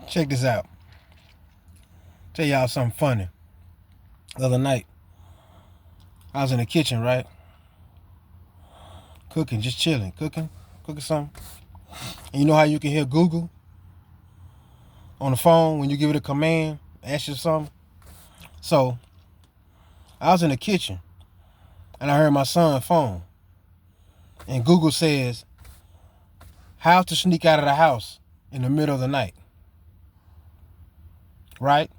Check this out. Tell y'all something funny. The other night, I was in the kitchen, right? Cooking, just chilling, cooking something. And you know how you can hear Google on the phone when you give it a command, ask you something? So, I was in the kitchen and I heard my son's phone. And Google says, how to sneak out of the house in the middle of the night. Right?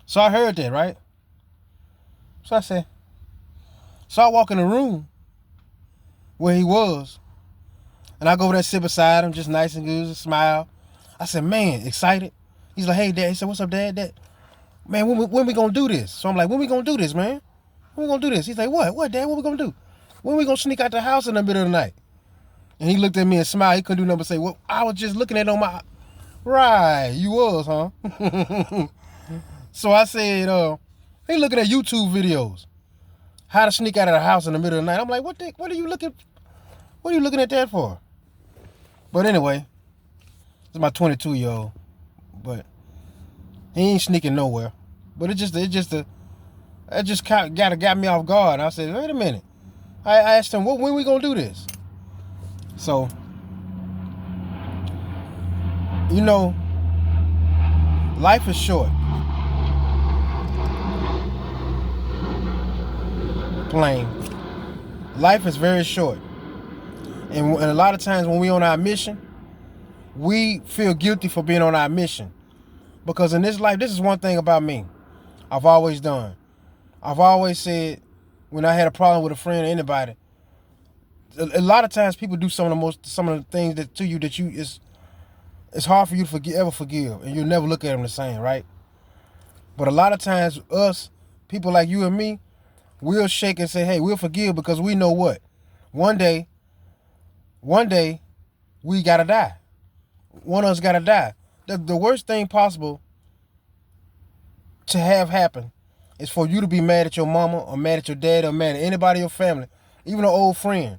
So I heard that, right? So I said, so I walk in the room where he was, and I go over there and sit beside him, just nice and good, smile. I said, man, excited. He's like, hey, Dad. He said, what's up, Dad? Man, when we gonna do this? So I'm like, when we gonna do this, man? When we gonna do this? He's like, what? What, Dad? What we gonna do? When we gonna sneak out the house in the middle of the night? And he looked at me and smiled. He couldn't do nothing but say, well, I was just looking at it on my... Right, you was, huh? So I said, he looking at YouTube videos. How to sneak out of the house in the middle of the night. I'm like, what are you looking at that for? But anyway, it's my 22-year-old. But he ain't sneaking nowhere. But it just got me off guard. I said, wait a minute. I asked him, when we gonna do this? So, you know, life is short. Plain. Life is very short. And a lot of times when we on our mission, we feel guilty for being on our mission. Because in this life, this is one thing about me. I've always done. I've always said, when I had a problem with a friend or anybody, a lot of times people do some of the things that to you that it's hard for you to ever forgive, and you'll never look at them the same, right? But a lot of times, us people like you and me, we'll shake and say, hey, we'll forgive because we know what, one day we gotta die. One of us gotta die. The worst thing possible to have happen is for you to be mad at your mama or mad at your dad or mad at anybody in your family, even an old friend,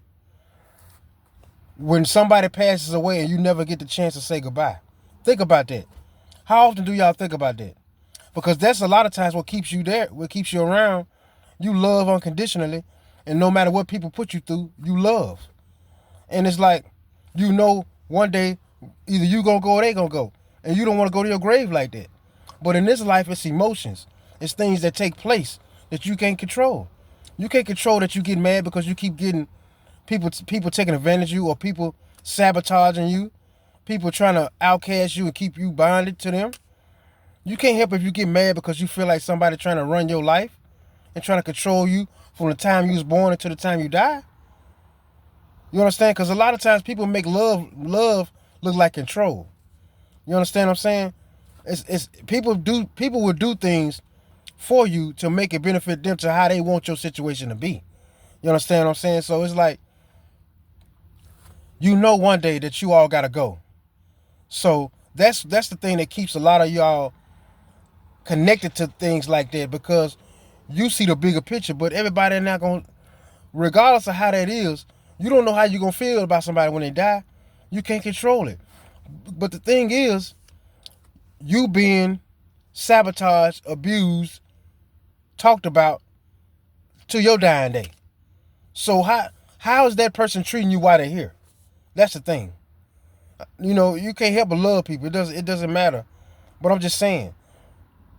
when somebody passes away and you never get the chance to say goodbye. Think about that. How often do y'all think about that? Because that's a lot of times what keeps you there, what keeps you around. You love unconditionally, and no matter what people put you through, you love. And it's like, you know, one day either you gonna go or they gonna go, and you don't want to go to your grave like that. But in this life, it's emotions. It's things that take place that you can't control. You can't control that you get mad because you keep getting people taking advantage of you, or people sabotaging you, people trying to outcast you and keep you bonded to them. You can't help if you get mad because you feel like somebody trying to run your life and trying to control you from the time you was born until the time you die. You understand? Because a lot of times people make love look like control. You understand what I'm saying? It's people will do things for you to make it benefit them to how they want your situation to be. You understand what I'm saying? So it's like, you know, one day that you all gotta go. So that's the thing that keeps a lot of y'all connected to things like that, because you see the bigger picture. But everybody not gonna, regardless of how that is, you don't know how you're gonna feel about somebody when they die. You can't control it. But the thing is, you being sabotaged, abused, talked about to your dying day. So how is that person treating you while they're here? That's the thing. You know, you can't help but love people. It doesn't matter. But I'm just saying,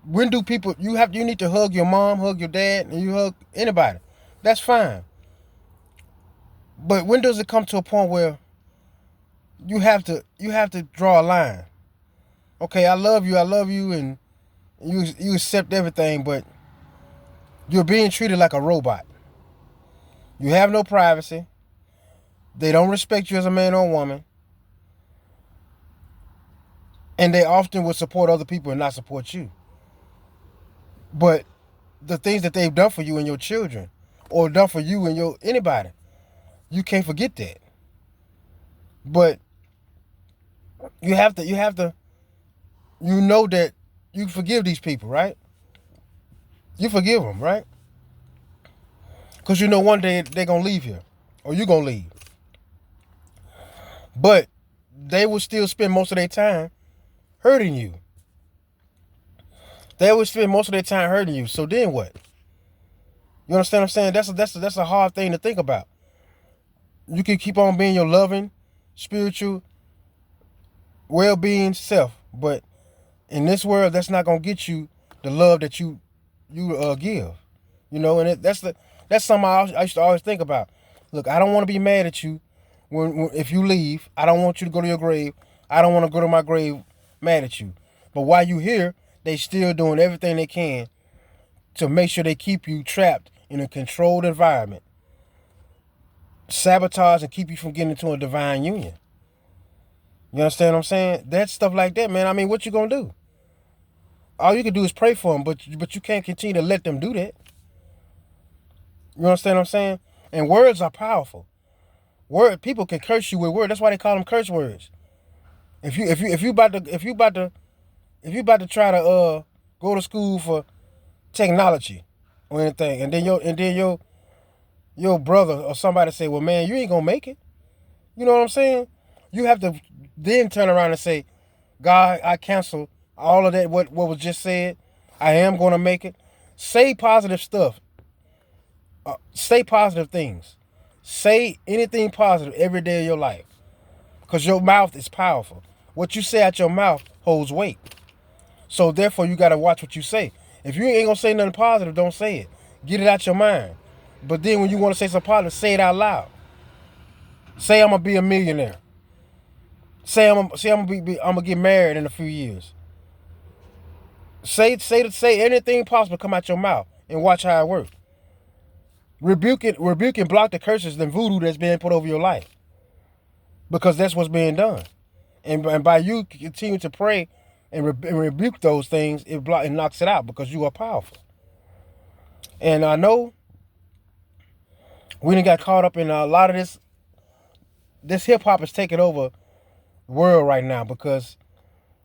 when do people, you need to hug your mom, hug your dad, and you hug anybody. That's fine. But when does it come to a point where you have to draw a line? Okay, I love you, and you accept everything, but you're being treated like a robot. You have no privacy. They don't respect you as a man or a woman. And they often will support other people and not support you. But the things that they've done for you and your children, or done for you and anybody, you can't forget that. But you have to, you know that you forgive these people, right? You forgive them, right? Because you know one day they're going to leave here, or you're going to leave. But they will still spend most of their time hurting you. They always spend most of their time hurting you. So then what? You understand what I'm saying? That's a hard thing to think about. You can keep on being your loving, spiritual, well-being self, but in this world, that's not gonna get you the love that you give. You know, and that's something I used to always think about. Look, I don't want to be mad at you when if you leave. I don't want you to go to your grave. I don't want to go to my grave mad at you. But while you here, they still doing everything they can to make sure they keep you trapped in a controlled environment, sabotage and keep you from getting into a divine union. You understand what I'm saying? That stuff like that, man. I mean, what you gonna do? All you can do is pray for them, but you can't continue to let them do that. You understand what I'm saying? And words are powerful. People can curse you with words. That's why they call them curse words. If you about to try to go to school for technology or anything, and then your brother or somebody say, well, man, you ain't gonna make it. You know what I'm saying? You have to then turn around and say, God, I cancel all of that, what was just said. I am gonna make it. Say positive stuff. Say positive things. Say anything positive every day of your life. Because your mouth is powerful. What you say out your mouth holds weight. So therefore, you got to watch what you say. If you ain't going to say nothing positive, don't say it. Get it out your mind. But then when you want to say something positive, say it out loud. Say I'm going to be a millionaire. Say I'm gonna get married in a few years. Say anything possible come out your mouth and watch how it works. Rebuke and block the curses and voodoo that's being put over your life. Because that's what's being done. And by you continue to pray and rebuke those things, it knocks it out because you are powerful. And I know we done got caught up in a lot of this. This hip hop is taking over the world right now because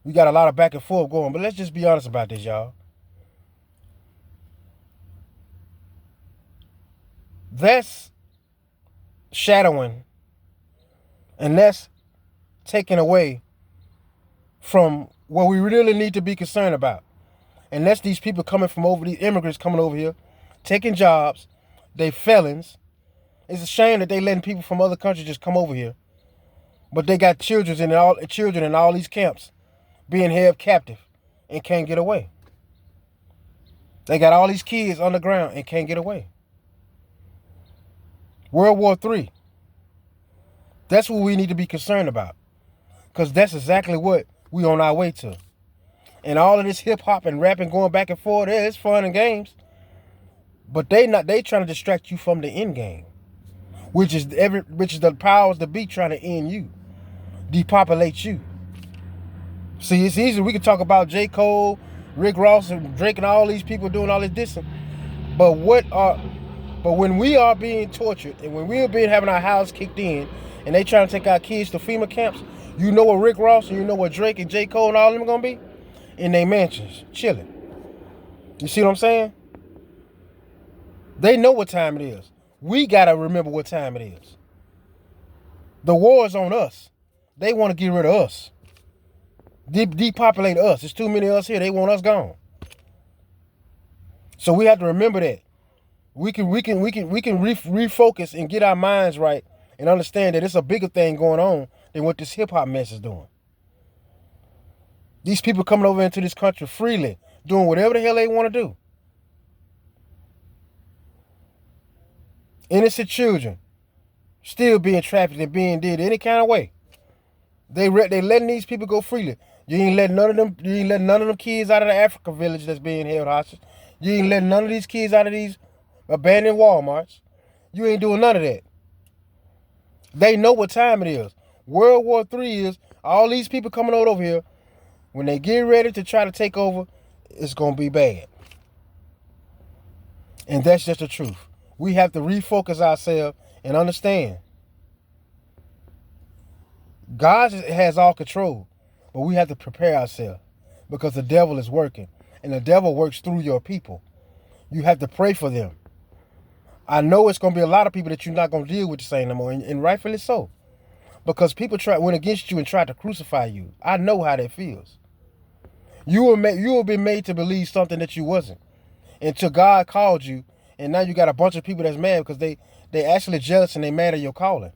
we got a lot of back and forth going. But let's just be honest about this, y'all. That's shadowing and that's taking away from what we really need to be concerned about. And that's these people coming from over, these immigrants coming over here, taking jobs, they felons. It's a shame that they letting people from other countries just come over here. But they got children in all these camps being held captive and can't get away. They got all these kids underground and can't get away. World War III. That's what we need to be concerned about. Because that's exactly what we on our way to. And all of this hip hop and rapping going back and forth, it's fun and games. But they trying to distract you from the end game. Which is the powers that be trying to end you. Depopulate you. See, it's easy. We can talk about J. Cole, Rick Ross, and Drake and all these people doing all this dissing. But when we are being tortured and when we are having our house kicked in and they trying to take our kids to FEMA camps, you know what Rick Ross and you know what Drake and J. Cole and all of them are going to be? In their mansions, chilling. You see what I'm saying? They know what time it is. We got to remember what time it is. The war is on us. They want to get rid of us. Depopulate us. There's too many of us here. They want us gone. So we have to remember that. We can refocus and get our minds right and understand that it's a bigger thing going on than what this hip hop mess is doing. These people coming over into this country freely, doing whatever the hell they want to do. Innocent children still being trafficked and being did any kind of way. They letting these people go freely. You ain't letting none of them kids out of the Africa village that's being held hostage. You ain't letting none of these kids out of these abandoned Walmarts. You ain't doing none of that. They know what time it is. World War III is all these people coming over here. When they get ready to try to take over, it's going to be bad. And that's just the truth. We have to refocus ourselves and understand. God has all control, but we have to prepare ourselves because the devil is working. And the devil works through your people. You have to pray for them. I know it's going to be a lot of people that you're not going to deal with the same no more, and rightfully so. Because people went against you and tried to crucify you. I know how that feels. You were been made to believe something that you wasn't until God called you, and now you got a bunch of people that's mad because they actually jealous and they mad at your calling.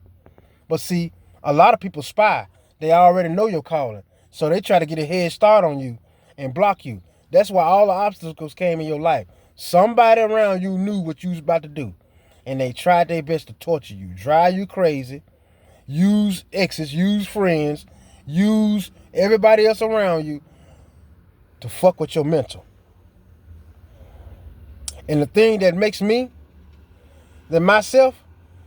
But see, a lot of people spy. They already know your calling, so they try to get a head start on you and block you. That's why all the obstacles came in your life. Somebody around you knew what you was about to do, and they tried their best to torture you, drive you crazy, use exes, use friends, use everybody else around you to fuck with your mental. And the thing that makes me, that myself,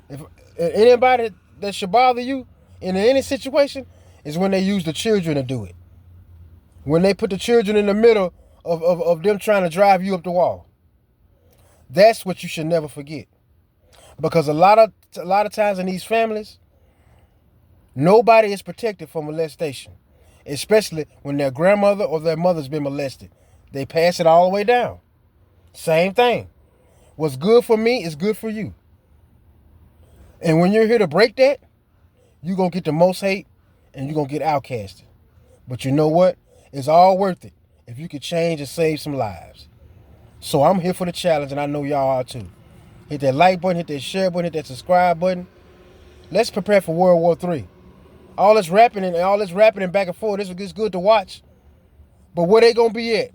if anybody that should bother you in any situation, is when they use the children to do it. When they put the children in the middle of them trying to drive you up the wall. That's what you should never forget. Because a lot of times in these families, nobody is protected from molestation. Especially when their grandmother or their mother's been molested. They pass it all the way down. Same thing. What's good for me is good for you. And when you're here to break that, you're going to get the most hate and you're going to get outcasted. But you know what? It's all worth it if you could change and save some lives. So I'm here for the challenge, and I know y'all are too. Hit that like button, hit that share button, hit that subscribe button. Let's prepare for World War III. All this rapping and back and forth, this is good to watch. But where they going to be at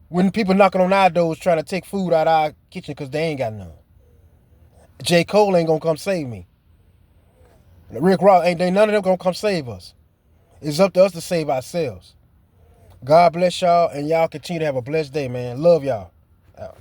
when people knocking on our doors trying to take food out of our kitchen because they ain't got none? J. Cole ain't going to come save me. Rick Ross, ain't they none of them going to come save us. It's up to us to save ourselves. God bless y'all, and y'all continue to have a blessed day, man. Love y'all. Out.